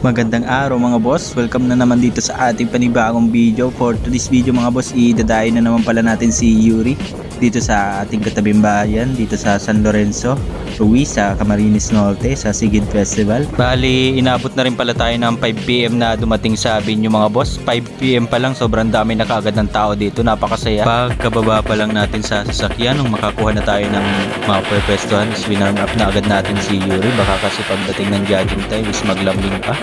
Magandang araw mga boss, welcome na naman dito sa ating panibagong video. For today's video mga boss, idadayo na naman pala natin si Yuri dito sa ating katabing bayan, dito sa San Lorenzo, Ruiz, sa Camarines Norte, sa Sigid Festival. Bali, inabot na rin pala tayo ng 5 PM na dumating sa venue mga boss. 5 PM pa lang, sobrang dami na kaagad ng tao dito, napakasaya. Pagkababa pa lang natin sa sasakyan, nung makakuha na tayo ng mga pwestuhan, winarm up na agad natin si Yuri. Baka kasi pagdating ng judging time is maglambing pa.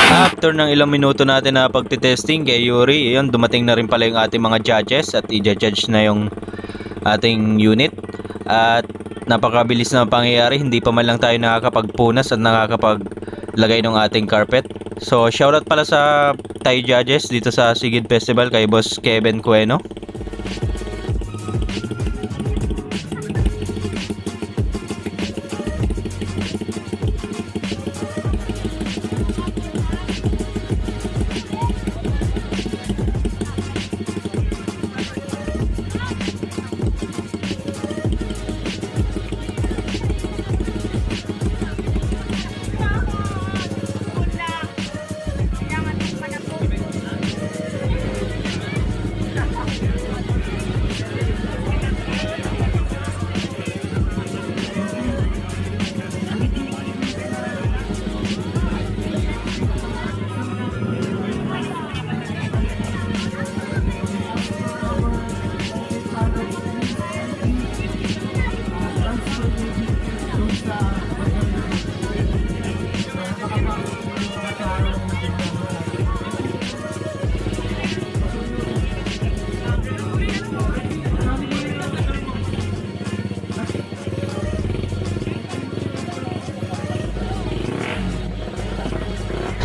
After ng ilang minuto natin na pagtitesting kay Yuri, yun, dumating na rin pala yung ating mga judges at i-judge na yung ating unit. At napakabilis na pangyayari, hindi pa man lang tayo nakakapagpunas at nakakapaglagay ng ating carpet. So shoutout pala sa tayo judges dito sa Sigid Festival kay Boss Kevin Cueno.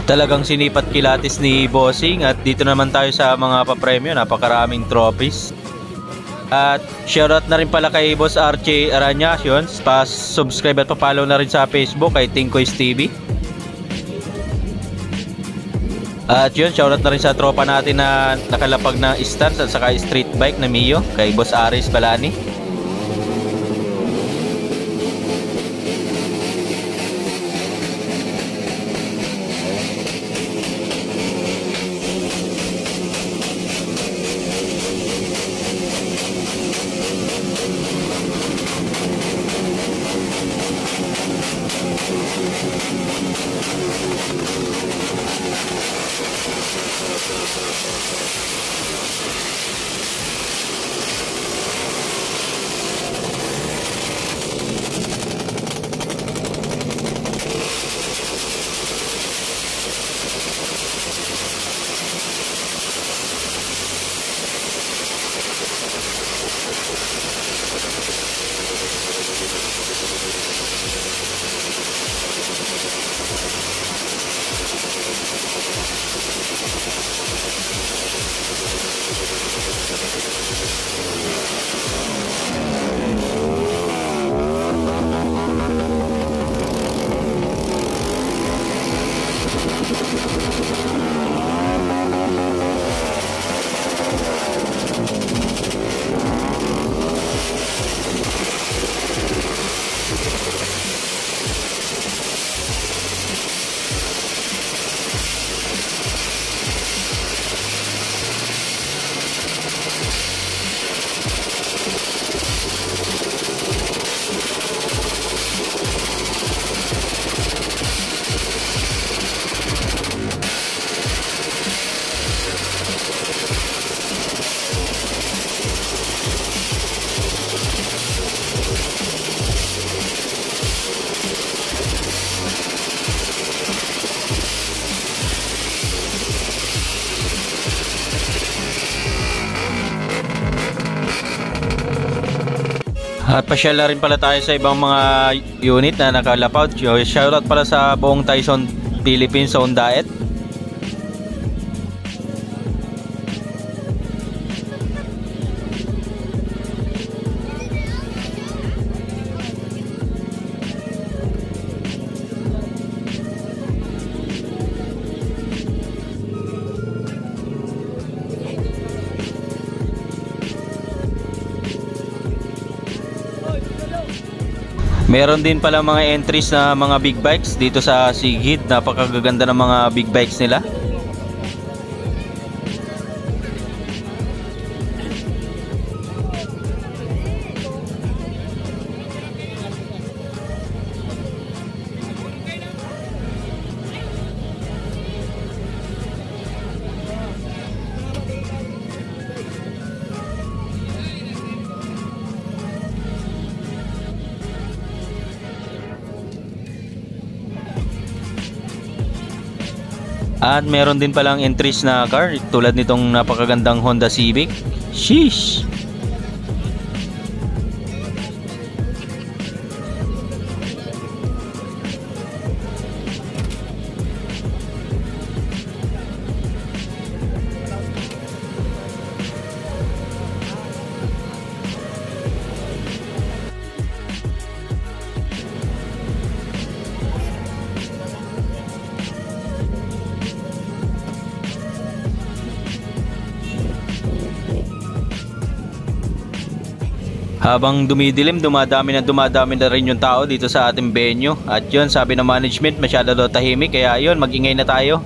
Talagang sinipat kilatis ni Bossing at dito naman tayo sa mga papremyo, napakaraming trophies. At shoutout na rin pala kay Boss Archie Aranya, yun, pa-subscribe at pa-follow na rin sa Facebook kay Tinkoys TV. At yun, shoutout na rin sa tropa natin na nakalapag na stance at saka street bike na Mio kay Boss Aris Balani. At pasyal na rin pala tayo sa ibang mga unit na nakalapout. Shoutout pala sa buong Tyson Philippines Zone Diet. Meron din pala mga entries na mga big bikes dito sa Sigid. Napakaganda ng mga big bikes nila. At meron din palang entries na car tulad nitong napakagandang Honda Civic. Sheesh! Habang dumidilim, dumadami na rin yung tao dito sa ating venue. At yun, sabi ng management, masyado daw tahimik. Kaya yun, mag-ingay na tayo.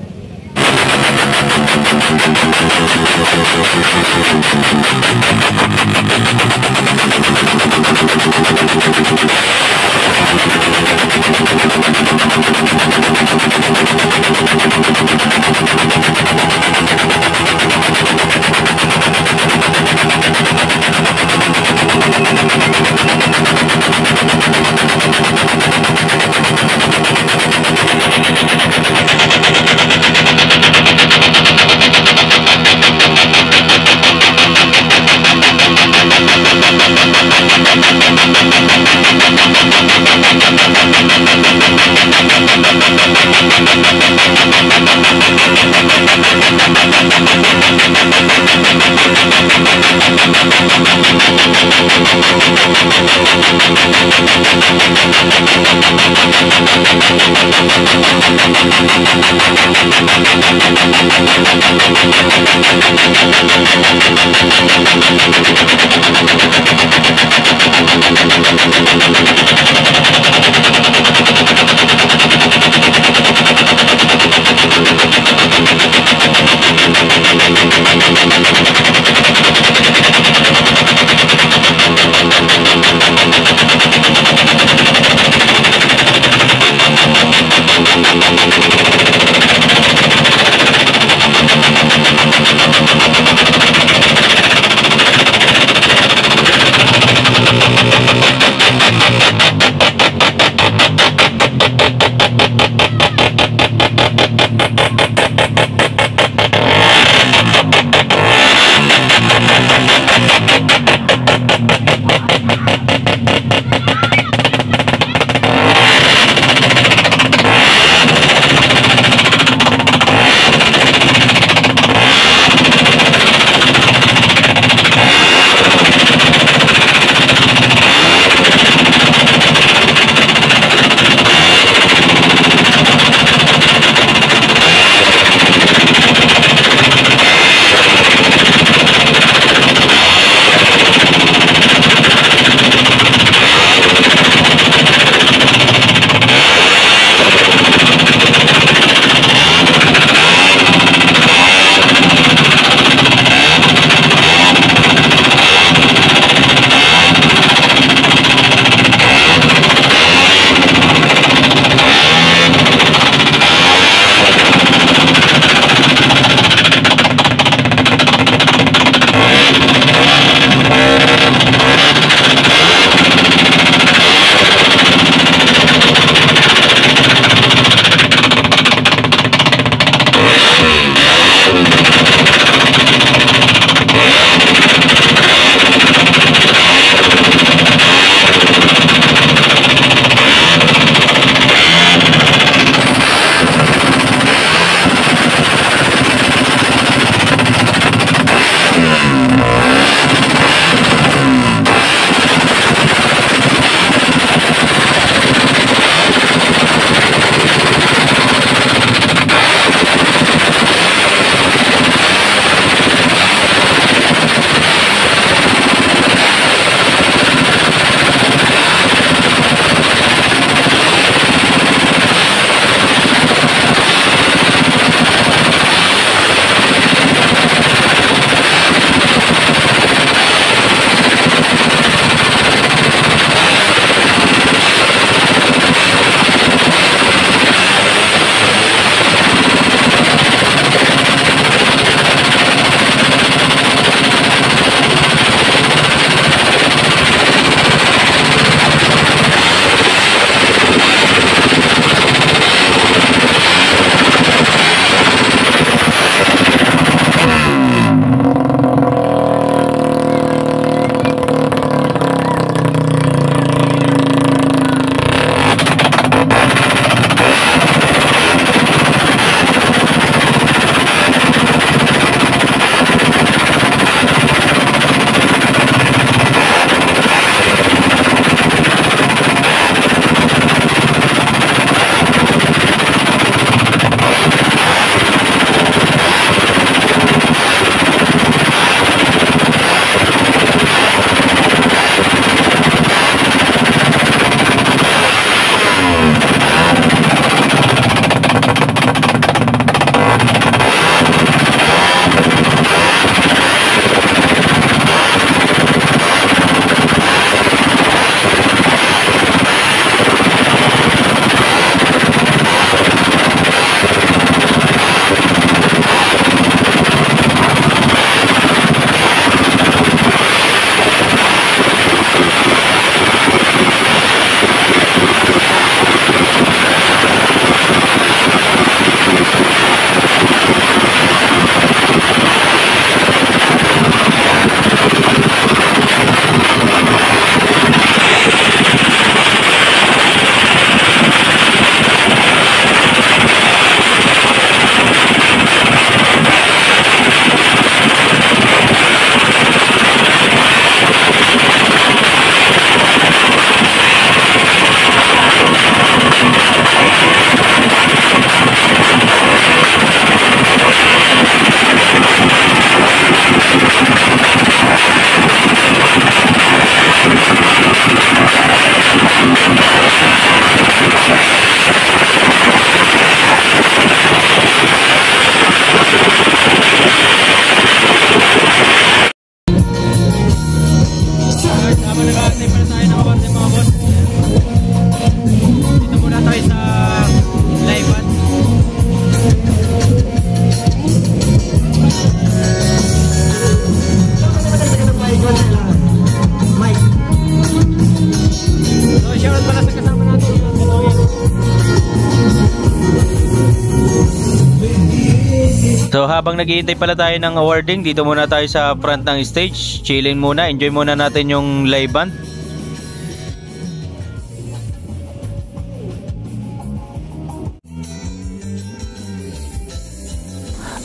So habang naghihintay pala tayo ng awarding, dito muna tayo sa front ng stage. Chilling muna, enjoy muna natin yung live band.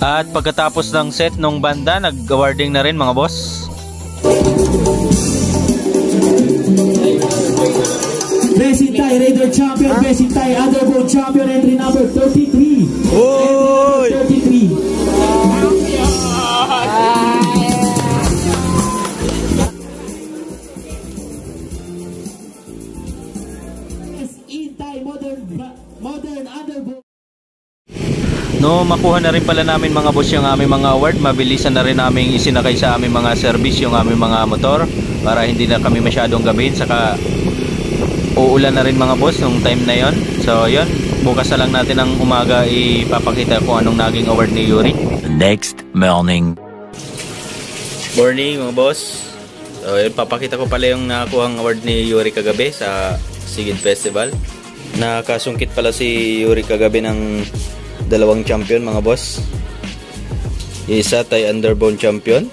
At pagkatapos ng set nung banda, nag-awarding na rin mga boss. Racing Thai Raider Champion, Racing Thai Underbone Champion, entry number 33. Oy! 33. In Thai Modern Underbone. No, makuha na rin pala namin mga boss yung aming mga award. Mabilisan na rin namin isinakay sa aming mga service yung aming mga motor para hindi na kami masyadong gabihin. Saka uulan na rin mga boss nung time na yon. So yon, bukas na lang natin ng umaga ipapakita kung anong naging award ni Yuri. Next morning. Morning mga boss. So yun, papakita ko pala yung nakakuhang award ni Yuri kagabi sa Sigid Festival. Nakasungkit pala si Yuri kagabi ng dalawang champion mga boss. Isa Thai Underbone champion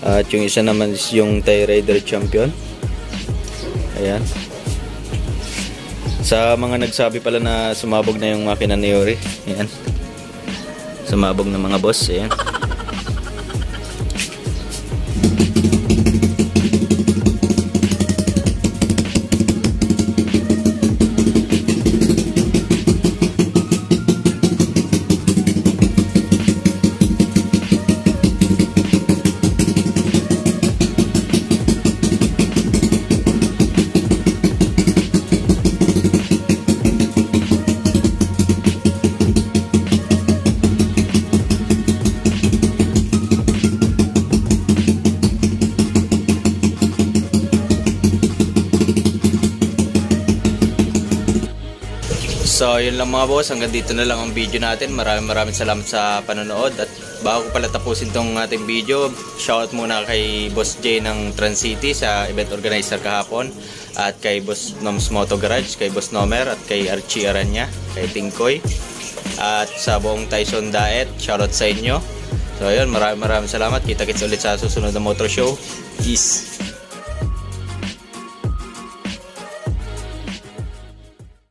at yung isa naman is yung Thai Raider champion. Ayan. Sa mga nagsabi pala na sumabog na yung makina ni Yuri, ayan, sumabog na mga boss. Ayan. So yun lang mga boss, hanggang dito na lang ang video natin. Maraming salamat sa panonood. At bago ko pala tapusin tong ating video, shoutout muna kay Boss J ng Transcity sa event organizer kahapon, at kay Boss Noms Moto Garage, kay Boss Nomer, at kay Archie Aranya, kay Tingkoy, at sa buong Tyson Diet. Shoutout sa inyo. So yun, maraming salamat. Kita-kits ulit sa susunod na motor show. Peace.